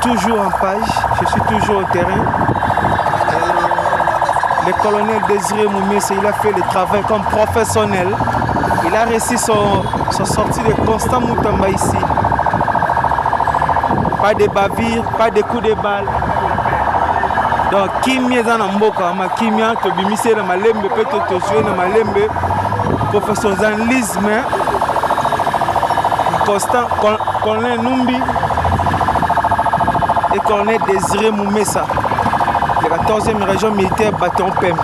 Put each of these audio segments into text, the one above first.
Toujours en page, je suis toujours au terrain. Le colonel Désiré Moumesse, il a fait le travail comme professionnel. Il a réussi son sortie de Constant Moutamba ici. Pas de bavures, pas de coups de balle. Donc kimia eza na mboka ma kimia tobimisi na malembe pe tozwe na malembe professionnalisme constant Colonel Numbi et Colonel Désiré Moumessa de la 14e région militaire bâton PEM.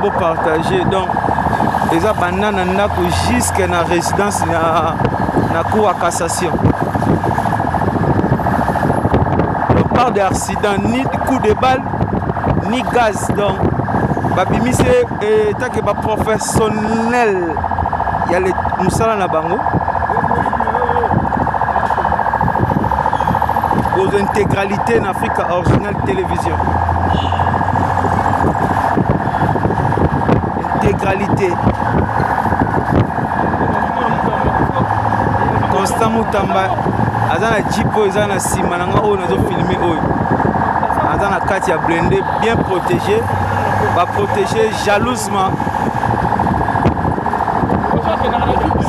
Beau partager donc les abandonnés jusqu'à la résidence na cour à cassation. On parle d'accident ni de coup de balle ni gaz donc babimise et tant que professionnel il y a les musala na bango aux intégralités en Afrique originale télévision. Intégralité. Constant Moutamba, Azana Jipo, Azana Simananga, on a filmé. Azana Katia blindé, bien protégé, va protéger jalousement.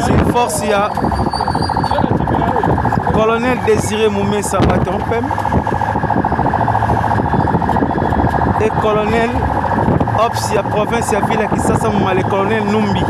C'est force, il y a Colonel Désiré Moumessa Bâton PEM et Colonel Ops, il y a province, il y a ville qui s'assemble le colonel Numbi.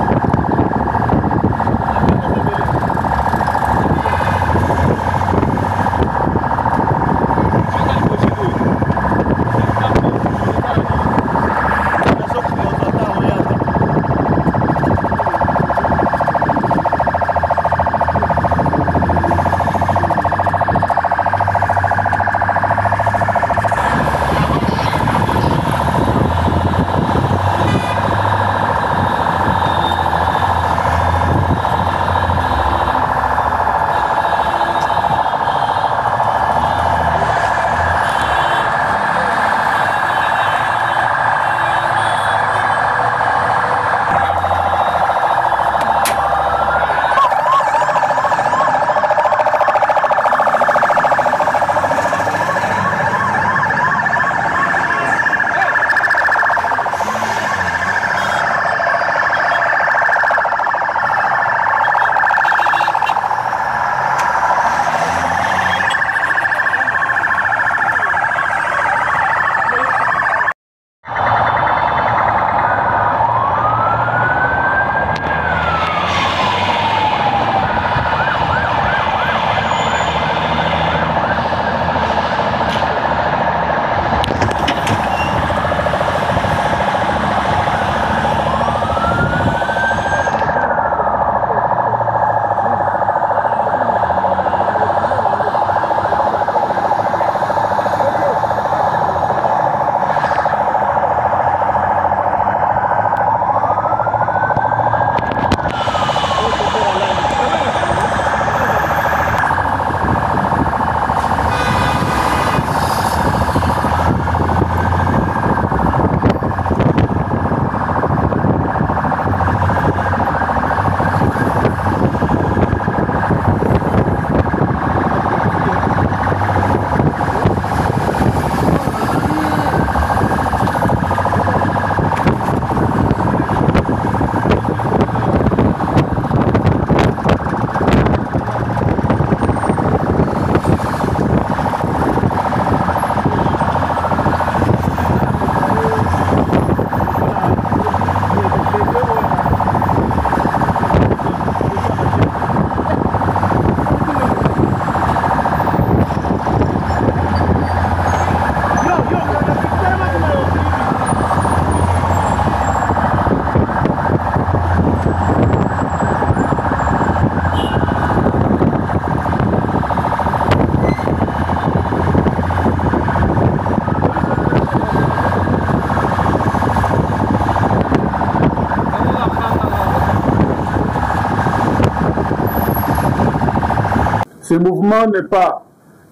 Ce mouvement n'est pas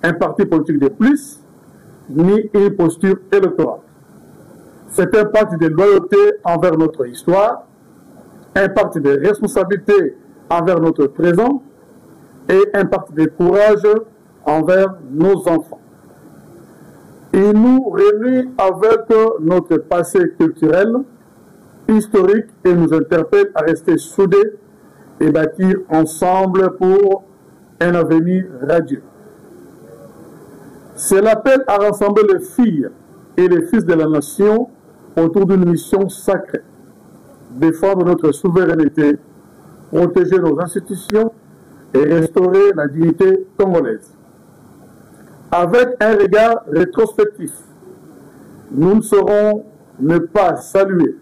un parti politique de plus, ni une posture électorale. C'est un pacte de loyauté envers notre histoire, un pacte de responsabilité envers notre présent et un pacte de courage envers nos enfants. Il nous réunit avec notre passé culturel, historique et nous interpelle à rester soudés et bâtir ensemble pour un avenir radieux. C'est l'appel à rassembler les filles et les fils de la nation autour d'une mission sacrée, défendre notre souveraineté, protéger nos institutions et restaurer la dignité congolaise. Avec un regard rétrospectif, nous ne saurons ne pas saluer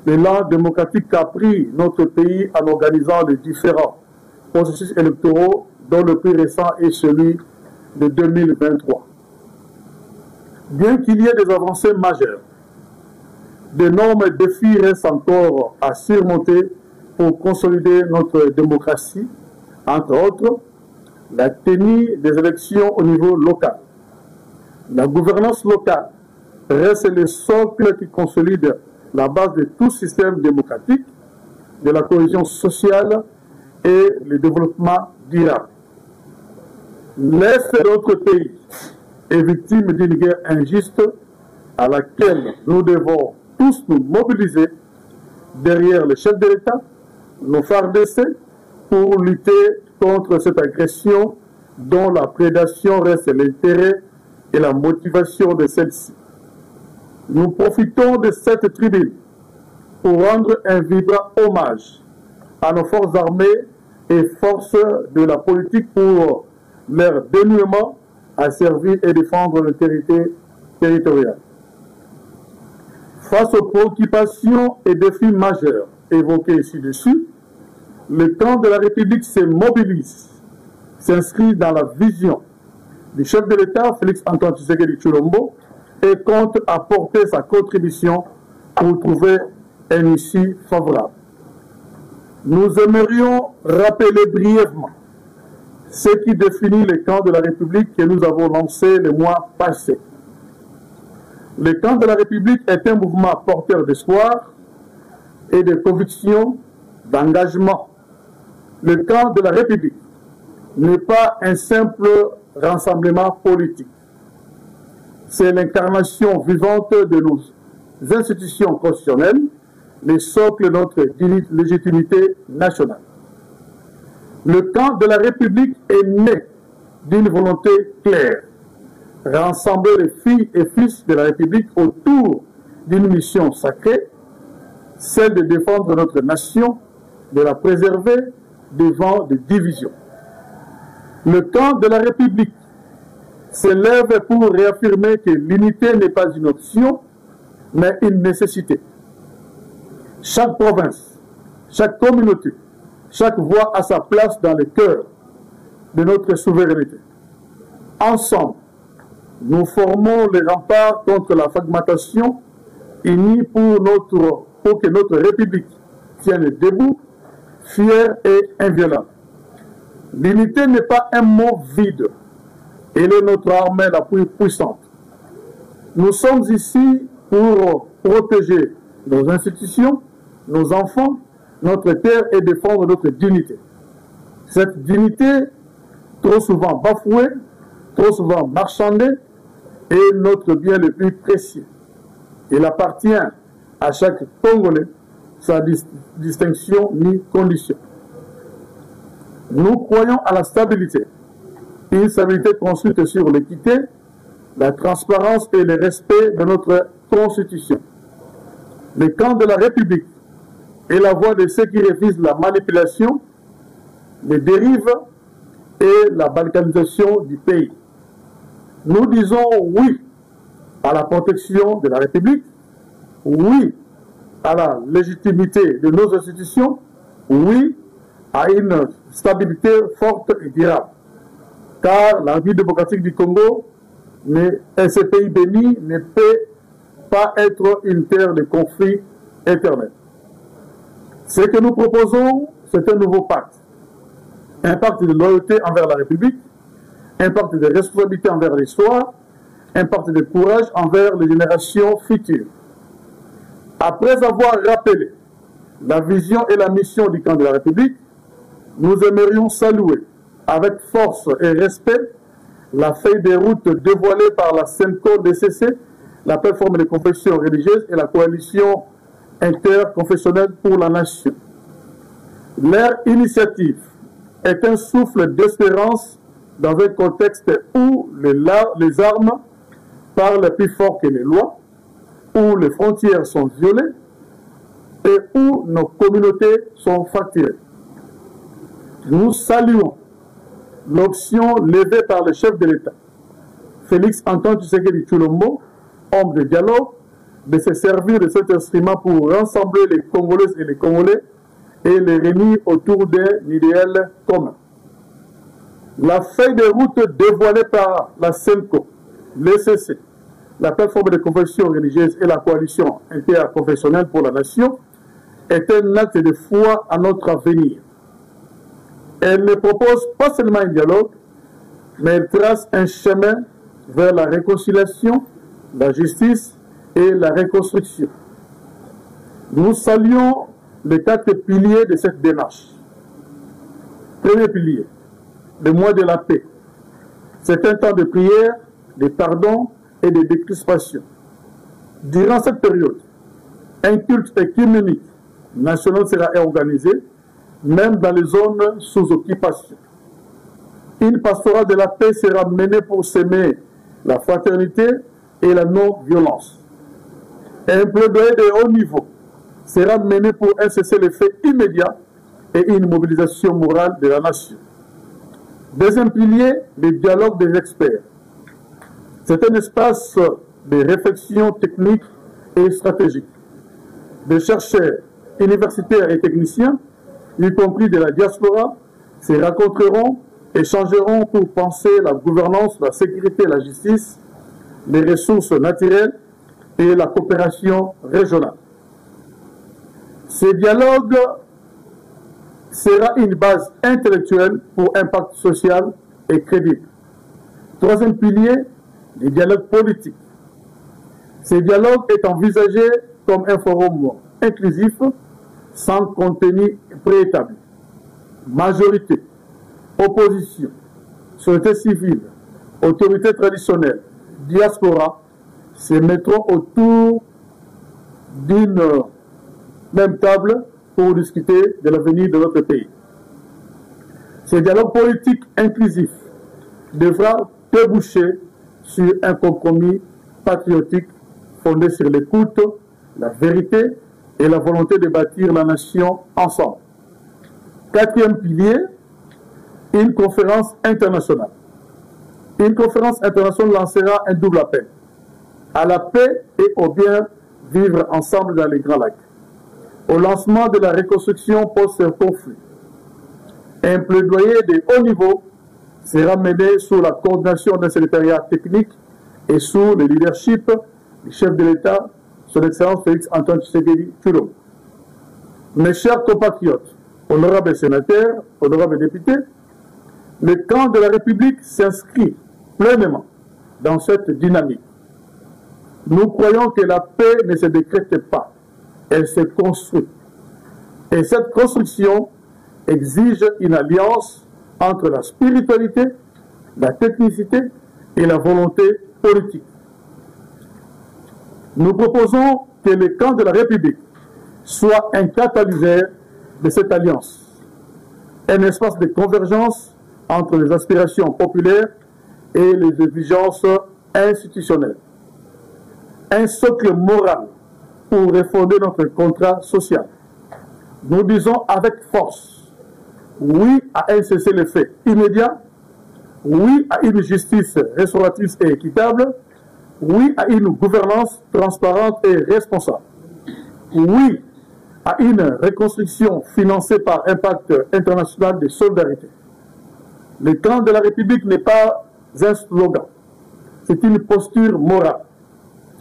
l'élan démocratique qu'a pris notre pays en organisant les différents processus électoraux, dont le plus récent est celui de 2023. Bien qu'il y ait des avancées majeures, d'énormes défis restent encore à surmonter pour consolider notre démocratie, entre autres, la tenue des élections au niveau local. La gouvernance locale reste le socle qui consolide la base de tout système démocratique, de la cohésion sociale et le développement durable. L'Est de notre pays est victime d'une guerre injuste à laquelle nous devons tous nous mobiliser derrière le chef de l'État, nos FARDC, pour lutter contre cette agression dont la prédation reste l'intérêt et la motivation de celle-ci. Nous profitons de cette tribune pour rendre un vibrant hommage à nos forces armées et forces de la politique pour leur dénouement à servir et défendre l'intégrité territoriale. Face aux préoccupations et défis majeurs évoqués ci-dessus, le camp de la République se mobilise, s'inscrit dans la vision du chef de l'État, Félix-Antoine Tshisekedi Tshilombo, et compte apporter sa contribution pour trouver un issue favorable. Nous aimerions rappeler brièvement ce qui définit le camp de la République que nous avons lancé le mois passé. Le camp de la République est un mouvement porteur d'espoir et de conviction, d'engagement. Le camp de la République n'est pas un simple rassemblement politique. C'est l'incarnation vivante de nos institutions constitutionnelles, les socles de notre légitimité nationale. Le camp de la République est né d'une volonté claire, rassembler les filles et fils de la République autour d'une mission sacrée, celle de défendre notre nation, de la préserver devant des divisions. Le camp de la République s'élève pour réaffirmer que l'unité n'est pas une option, mais une nécessité. Chaque province, chaque communauté, chaque voix a sa place dans le cœur de notre souveraineté. Ensemble, nous formons les remparts contre la fragmentation, unis pour que notre République tienne debout, fière et inviolable. L'unité n'est pas un mot vide, elle est notre armée la plus puissante. Nous sommes ici pour protéger nos institutions, nos enfants, notre terre et défendre notre dignité. Cette dignité, trop souvent bafouée, trop souvent marchandée, est notre bien le plus précieux. Il appartient à chaque Congolais, sans distinction ni condition. Nous croyons à la stabilité, une stabilité construite sur l'équité, la transparence et le respect de notre Constitution. Le camp de la République est la voix de ceux qui refusent la manipulation, les dérives et la balkanisation du pays. Nous disons oui à la protection de la République, oui à la légitimité de nos institutions, oui à une stabilité forte et durable. Car la vie démocratique du Congo et ce pays béni ne peut pas être une terre de conflit éternel. Ce que nous proposons, c'est un nouveau pacte. un pacte de loyauté envers la République, un pacte de responsabilité envers l'histoire, un pacte de courage envers les générations futures. Après avoir rappelé la vision et la mission du camp de la République, nous aimerions saluer avec force et respect la feuille de route dévoilée par la CENCO-DCC, la plateforme de confessions religieuses et la coalition interconfessionnelle pour la nation. Leur initiative est un souffle d'espérance dans un contexte où les armes parlent plus fort que les lois, où les frontières sont violées et où nos communautés sont fracturées. Nous saluons l'option levée par le chef de l'État, Félix Antoine Tshisekedi Tshilombo, homme de dialogue, de se servir de cet instrument pour rassembler les Congolaises et les Congolais et les réunir autour d'un idéal commun. La feuille de route dévoilée par la CENCO, l'ECC, la plateforme de confessions religieuses et la coalition interconfessionnelle pour la nation est un acte de foi à notre avenir. Elle ne propose pas seulement un dialogue, mais elle trace un chemin vers la réconciliation, la justice et la reconstruction. Nous saluons les 4 piliers de cette démarche. Premier pilier, le mois de la paix. C'est un temps de prière, de pardon et de décrispation. Durant cette période, un culte écuménique national sera organisé, même dans les zones sous occupation. Une pastorale de la paix sera menée pour s'aimer la fraternité et la non-violence. Un plaidoyer de haut niveau sera mené pour un cessez-le-feu immédiat et une mobilisation morale de la nation. Deuxième pilier, le dialogue des experts. C'est un espace de réflexion technique et stratégique. Des chercheurs, universitaires et techniciens, y compris de la diaspora, se rencontreront, échangeront pour penser la gouvernance, la sécurité, la justice, les ressources naturelles et la coopération régionale. Ce dialogue sera une base intellectuelle pour un pacte social et crédible. Troisième pilier, le dialogue politique. Ce dialogue est envisagé comme un forum inclusif, sans contenu préétabli. Majorité, opposition, société civile, autorité traditionnelle, diaspora se mettront autour d'une même table pour discuter de l'avenir de notre pays. Ce dialogue politique inclusif devra déboucher sur un compromis patriotique fondé sur l'écoute, la vérité et la volonté de bâtir la nation ensemble. Quatrième pilier, une conférence internationale. Une conférence internationale lancera un double appel à la paix et au bien vivre ensemble dans les Grands Lacs, au lancement de la reconstruction post-conflit. Un plaidoyer de haut niveau sera mené sous la coordination d'un secrétariat technique et sous le leadership du chef de l'État, son Excellence Félix Antoine Tshisekedi Tshilombo. Mes chers compatriotes, honorables sénateurs, honorables députés, le camp de la République s'inscrit pleinement dans cette dynamique. Nous croyons que la paix ne se décrète pas, elle se construit. Et cette construction exige une alliance entre la spiritualité, la technicité et la volonté politique. Nous proposons que le camp de la République soit un catalyseur de cette alliance, un espace de convergence entre les aspirations populaires et les exigences institutionnelles, un socle moral pour refonder notre contrat social. Nous disons avec force oui à un cessez-le-feu immédiat, oui à une justice restauratrice et équitable, oui à une gouvernance transparente et responsable, oui à une reconstruction financée par un pacte international de solidarité. Le camp de la République n'est pas un slogan, c'est une posture morale.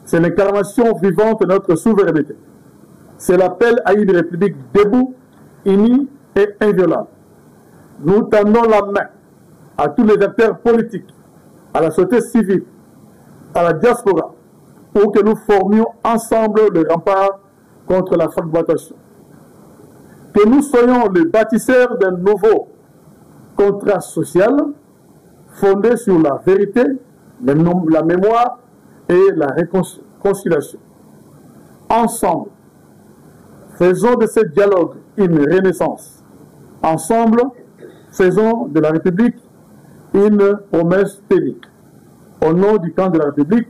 C'est l'incarnation vivante de notre souveraineté. C'est l'appel à une République debout, unie et inviolable. nous tendons la main à tous les acteurs politiques, à la société civile, à la diaspora, pour que nous formions ensemble le rempart contre la fragmentation. Que nous soyons les bâtisseurs d'un nouveau contrat social fondé sur la vérité, la mémoire et la réconciliation. Ensemble, faisons de ce dialogue une renaissance. Ensemble, faisons de la République une promesse technique. Au nom du camp de la République,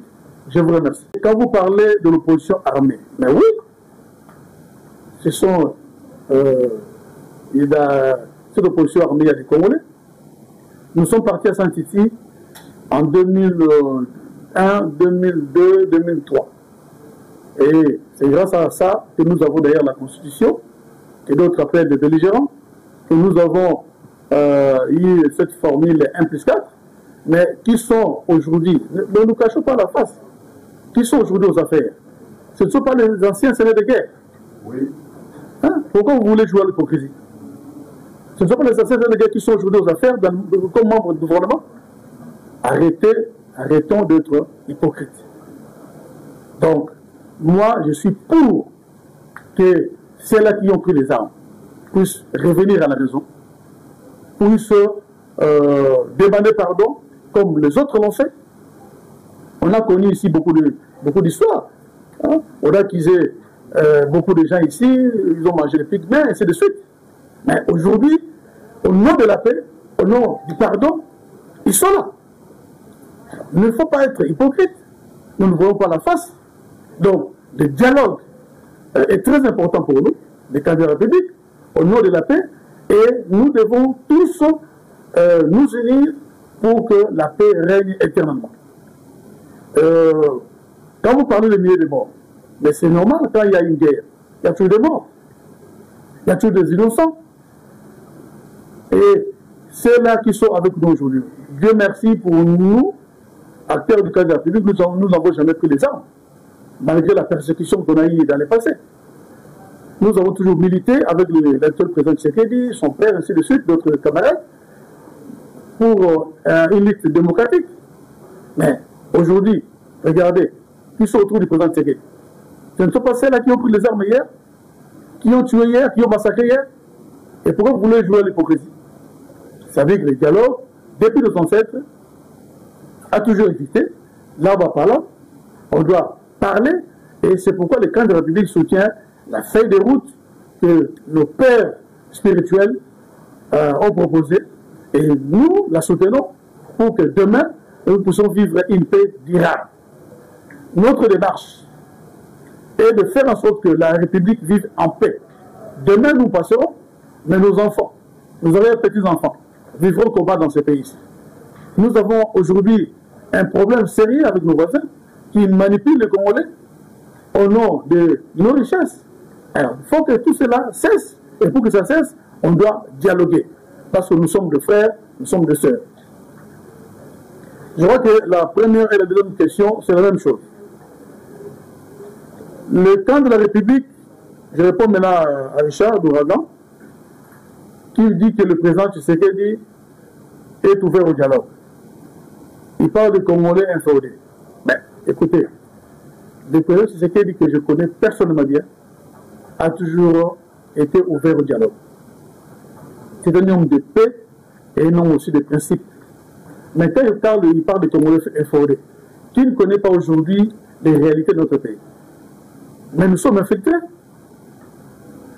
je vous remercie. Quand vous parlez de l'opposition armée, mais oui, ce sont cette opposition armée, il y a des Congolais. Nous sommes partis à Saint-Titi en 2001, 2002, 2003. Et c'est grâce à ça que nous avons d'ailleurs la Constitution, que d'autres appellent des belligérants, que nous avons eu cette formule 1+4, mais qui sont aujourd'hui, ne nous cachons pas la face, qui sont aujourd'hui aux affaires. Ce ne sont pas les anciens seigneurs de guerre. Oui. Hein? Pourquoi vous voulez jouer à l'hypocrisie? Ce ne sont pas les anciens seigneurs de guerre qui sont aujourd'hui aux affaires comme membres du gouvernement. Arrêtons d'être hypocrites. Donc, moi, je suis pour que ceux-là qui ont pris les armes puissent revenir à la raison, puissent demander pardon, comme les autres l'ont fait. On a connu ici beaucoup d'histoires. Hein? On a accusé beaucoup de gens ici, ils ont mangé les pygmées, et ainsi de suite. Mais aujourd'hui, au nom de la paix, au nom du pardon, ils sont là. Il ne faut pas être hypocrite. Nous ne voyons pas la face. Donc, le dialogue est très important pour nous, les cadres de la République, au nom de la paix, et nous devons tous nous unir pour que la paix règne éternellement. Quand vous parlez de milliers de morts, mais c'est normal, quand il y a une guerre, il y a toujours des morts, il y a toujours des innocents. Et ceux-là qui sont avec nous aujourd'hui, Dieu merci pour nous, acteurs du cadre de la République, nous n'avons jamais pris les armes, malgré la persécution qu'on a eue dans le passé. Nous avons toujours milité avec l'actuel président Tshisekedi, son père, ainsi de suite, d'autres camarades, pour une lutte démocratique. Mais aujourd'hui, regardez, qui sont autour du président Tshisekedi. Ce ne sont pas ceux-là qui ont pris les armes hier, qui ont tué hier, qui ont massacré hier. Et pourquoi vous voulez jouer à l'hypocrisie? Vous savez que le dialogue, depuis nos ancêtres, a toujours existé. Là-bas par là, on doit parler. Et c'est pourquoi le camp de la République soutient la feuille de route que nos pères spirituels ont proposée. Et nous la soutenons pour que demain, nous puissions vivre une paix durable. Notre démarche est de faire en sorte que la République vive en paix. Demain, nous passerons, mais nos enfants, nous avons petits-enfants, vivront au combat dans ce pays-ci. Nous avons aujourd'hui un problème sérieux avec nos voisins qui manipulent les Congolais au nom de nos richesses. Alors, il faut que tout cela cesse. Et pour que ça cesse, on doit dialoguer. Parce que nous sommes des frères, nous sommes des sœurs. Je crois que la première et la deuxième question, c'est la même chose. Le camp de la République, je réponds maintenant à Richard d'Ouragan, qui dit que le président Tshisekedi est ouvert au dialogue. Il parle de Congolais inféodés. Mais écoutez, le président Tshisekedi que je connais personnellement bien a toujours été ouvert au dialogue. C'est un homme de paix et un homme aussi de principe. Mais quand il parle de Congolais inféodés, qui ne connaît pas aujourd'hui les réalités de notre pays. Mais nous sommes infiltrés.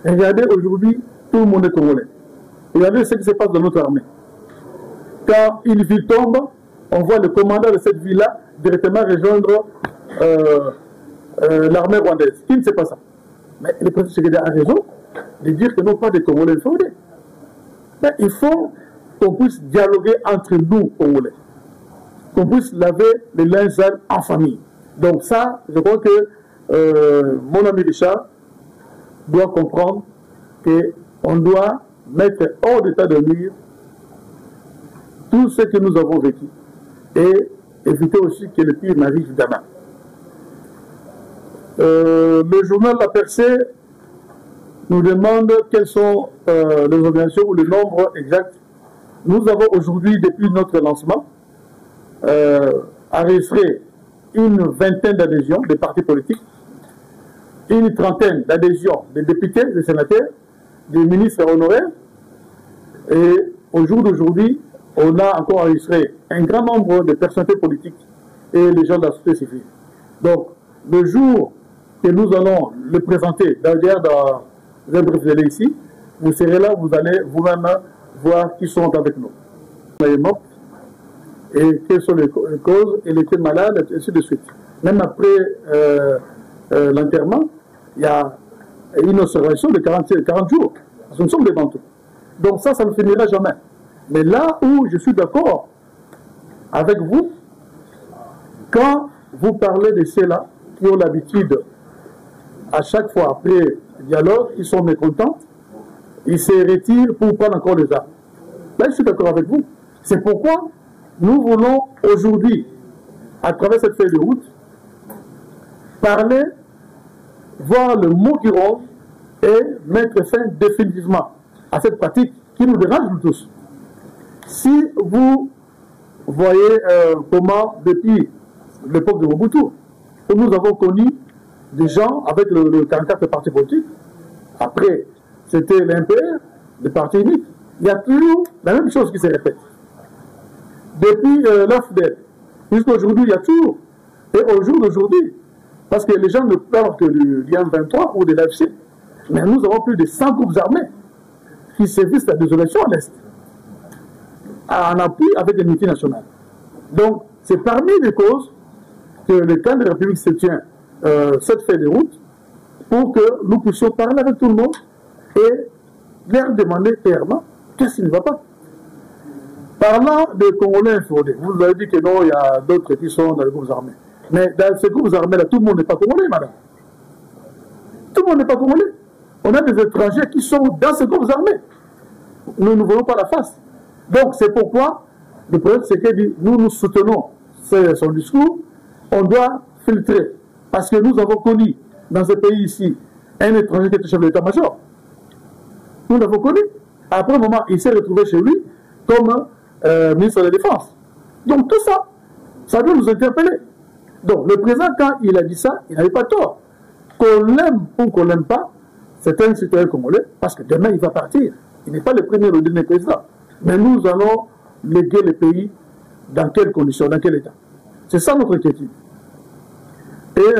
Regardez aujourd'hui, tout le monde est congolais. Regardez ce qui se passe dans notre armée. Quand une ville tombe, on voit le commandant de cette ville-là directement rejoindre l'armée rwandaise. Qui ne sait pas ça? Mais le président Tshisekedi a raison de dire que non pas des Congolais inféodés. Mais il faut qu'on puisse dialoguer entre nous, Congolais. Qu'on puisse laver les linges sales en famille. Donc ça, je crois que mon ami Richard doit comprendre qu'on doit mettre hors d'état de nuire tout ce que nous avons vécu et éviter aussi que le pire n'arrive demain. Le journal La Percée nous demande quelles sont les organisations ou le nombre exact nous avons aujourd'hui, depuis notre lancement, enregistré une vingtaine d'adhésions des partis politiques, une trentaine d'adhésions des députés, des sénateurs, des ministres honoraires. Et au jour d'aujourd'hui, on a encore enregistré un grand nombre de personnalités politiques et les gens de la société civile. Donc, le jour que nous allons le présenter, d'ailleurs, vous allez ici, vous serez là, vous allez vous-même voir qui sont avec nous. Elle est morte, et quelles sont les causes, elle était malade, et ainsi de suite. Même après l'enterrement, il y a une observation de 40 jours. Parce que nous sommes devant tout. Donc ça ne finira jamais. Mais là où je suis d'accord avec vous, quand vous parlez de ceux-là qui ont l'habitude, à chaque fois après le dialogue, ils sont mécontents, ils se retirent pour prendre encore des armes. Là, je suis d'accord avec vous. C'est pourquoi nous voulons aujourd'hui, à travers cette feuille de route, parler, voir le mot qui ronge et mettre fin définitivement à cette pratique qui nous dérange nous tous. Si vous voyez comment, depuis l'époque de Mobutu, où nous avons connu des gens avec le 44 partis politiques, après c'était l'MPR, le parti unique, il y a toujours la même chose qui se répète. Depuis l'AFDEL, jusqu'à aujourd'hui, il y a toujours. Et au jour d'aujourd'hui, parce que les gens ne parlent que du lien 23 ou de l'AFC, mais nous avons plus de 100 groupes armés qui sévissent la désolation à l'Est, en appui avec les multinationales. Donc, c'est parmi les causes que le camp de la République se tient cette feuille de route pour que nous puissions parler avec tout le monde et leur demander clairement qu'est-ce qui ne va pas. Parlant des Congolais infondés, vous avez dit que non, il y a d'autres qui sont dans les groupes armés. Mais dans ces groupes armés-là, tout le monde n'est pas congolais, madame. Tout le monde n'est pas congolais. On a des étrangers qui sont dans ces groupes armés. Nous ne voulons pas la face. Donc, c'est pourquoi le problème, c'est que nous soutenons son discours. On doit filtrer. Parce que nous avons connu, dans ce pays ici, un étranger qui était chef de l'état-major. Nous l'avons connu. Après un moment, il s'est retrouvé chez lui comme ministre de la Défense. Donc, tout ça, ça doit nous interpeller. Donc, le président, quand il a dit ça, il n'avait pas tort. Qu'on l'aime ou qu'on ne l'aime pas, c'est un citoyen congolais, parce que demain, il va partir. Il n'est pas le premier ou le dernier président. Mais nous allons léguer le pays dans quelles conditions, dans quel état. C'est ça notre inquiétude. Et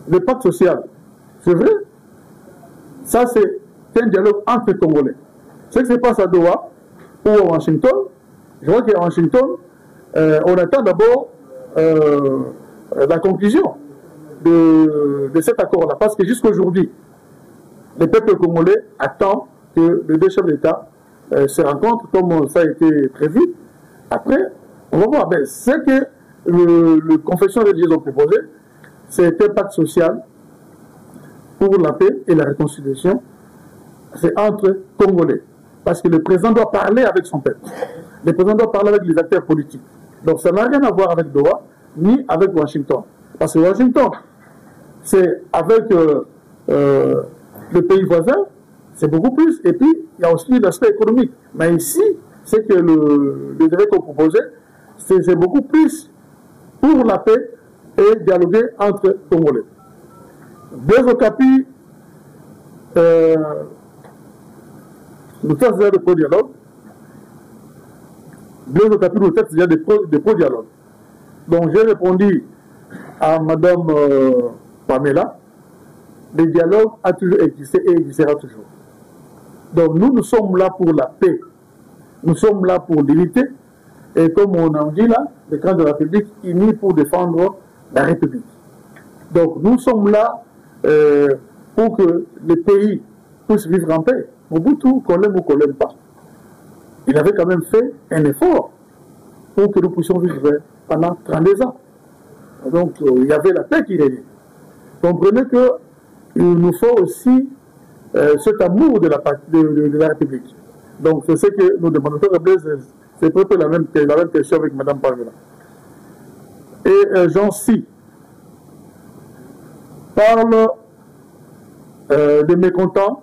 le pacte social, c'est vrai, ça c'est un dialogue entre les Congolais. Ce qui se passe à Doha ou à Washington, je vois qu'à Washington, on attend d'abord la conclusion de cet accord-là. Parce que jusqu'à aujourd'hui, le peuple congolais attend que les deux chefs d'État se rencontrent comme ça a été prévu. Après, on va voir. Ben, ce que le confession religieuse ont proposé, c'est un pacte social pour la paix et la réconciliation. C'est entre Congolais. Parce que le président doit parler avec son peuple. Le président doit parler avec les acteurs politiques. Donc ça n'a rien à voir avec Doha, ni avec Washington. Parce que Washington, c'est avec le pays voisin, c'est beaucoup plus. Et puis, il y a aussi l'aspect économique. Mais ici, c'est que les évêques ont proposé, c'est beaucoup plus pour la paix et dialoguer entre Congolais. Blaise Okapi, nous faisons déjà de pro-dialogue. Blaise Okapi nous fait déjà de pro-dialogue. Donc j'ai répondu à Madame Pamela, le dialogue a toujours existé et existera toujours. Donc nous sommes là pour la paix. Nous sommes là pour l'unité. Et comme on a dit là, le camp de la République unis pour défendre la République. Donc nous sommes là pour que le pays puisse vivre en paix. Mobutu, qu'on l'aime ou qu'on l'aime pas, il avait quand même fait un effort pour que nous puissions vivre pendant 32 ans. Donc il y avait la paix qui régnait. Comprenez qu'il nous faut aussi cet amour de la République. Donc c'est ce que nous demandons. C'est peut-être la même question avec Mme Pamela. Et Jean-Si parle des mécontents